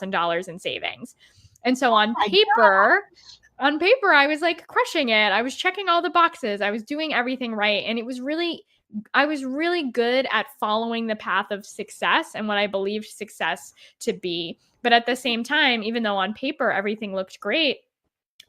$1,000 in savings. And so on my paper, I was like crushing it. I was checking all the boxes. I was doing everything right. And I was really good at following the path of success and what I believed success to be. But at the same time, even though on paper everything looked great,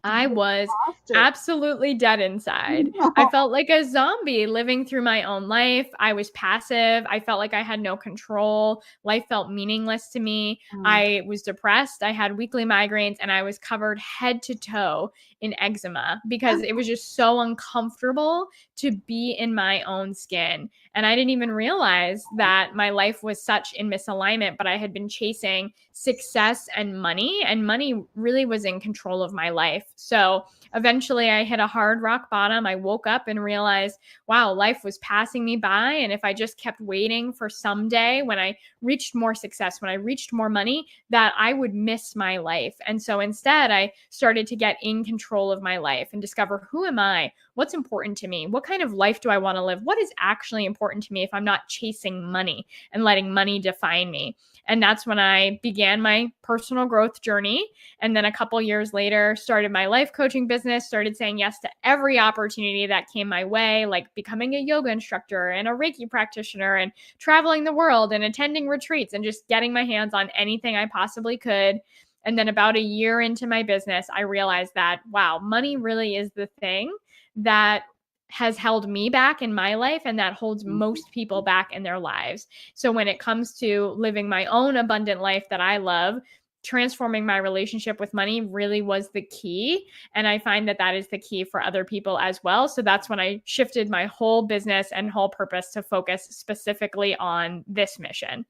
I was absolutely dead inside. I felt like a zombie living through my own life. I was passive. I felt like I had no control. Life felt meaningless to me. I was depressed. I had weekly migraines and I was covered head to toe in eczema because it was just so uncomfortable to be in my own skin. And I didn't even realize that my life was such in misalignment, but I had been chasing success and money really was in control of my life. So eventually I hit a hard rock bottom. I woke up and realized, wow, life was passing me by. And if I just kept waiting for someday when I reached more success, when I reached more money, that I would miss my life. And so instead, I started to get in control of my life and discover, who am I? What's important to me? What kind of life do I want to live? What is actually important to me if I'm not chasing money and letting money define me? And that's when I began my personal growth journey. And then a couple years later, started my life coaching business, started saying yes to every opportunity that came my way, like becoming a yoga instructor and a Reiki practitioner and traveling the world and attending retreats and just getting my hands on anything I possibly could. And then about a year into my business, I realized that, wow, money really is the thing that has held me back in my life and that holds most people back in their lives. So when it comes to living my own abundant life that I love, transforming my relationship with money really was the key. And I find that that is the key for other people as well. So that's when I shifted my whole business and whole purpose to focus specifically on this mission.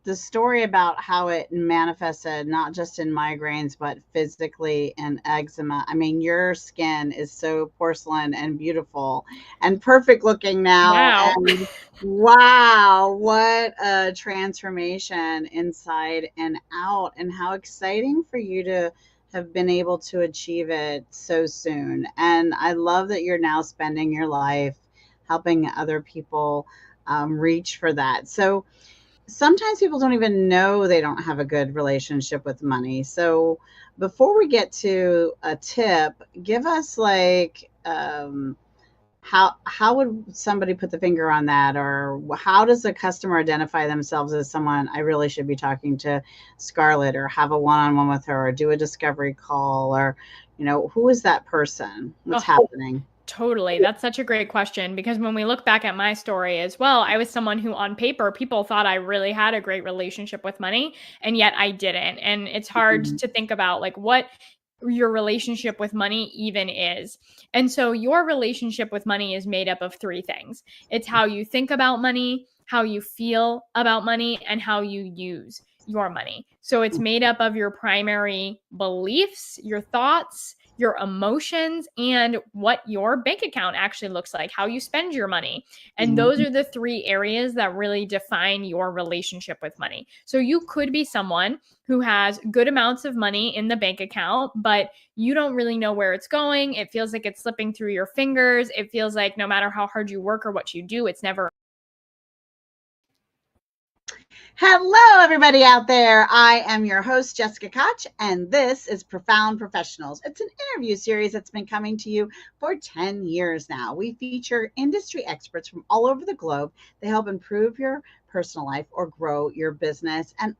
The story about how it manifested, not just in migraines, but physically in eczema. I mean, your skin is so porcelain and beautiful and perfect looking now. Wow. And wow, what a transformation inside and out. And how exciting for you to have been able to achieve it so soon. And I love that you're now spending your life helping other people reach for that. So, sometimes people don't even know they don't have a good relationship with money. So before we get to a tip, give us like how would somebody put the finger on that, or how does a customer identify themselves as someone I really should be talking to Scarlett, or have a one-on-one with her, or do a discovery call, or who is that person? What's happening? Totally. That's such a great question, because when we look back at my story as well, I was someone who on paper, people thought I really had a great relationship with money, and yet I didn't. And it's hard to think about like what your relationship with money even is. And so your relationship with money is made up of three things. It's how you think about money, how you feel about money, and how you use your money. So it's made up of your primary beliefs, your thoughts, your emotions, and what your bank account actually looks like, how you spend your money. And those are the three areas that really define your relationship with money. So you could be someone who has good amounts of money in the bank account, but you don't really know where it's going. It feels like it's slipping through your fingers. It feels like no matter how hard you work or what you do, it's never. Hello, everybody out there. I am your host, Jessica Koch, and this is Profound Professionals. It's an interview series that's been coming to you for 10 years now. We feature industry experts from all over the globe. They help improve your personal life or grow your business and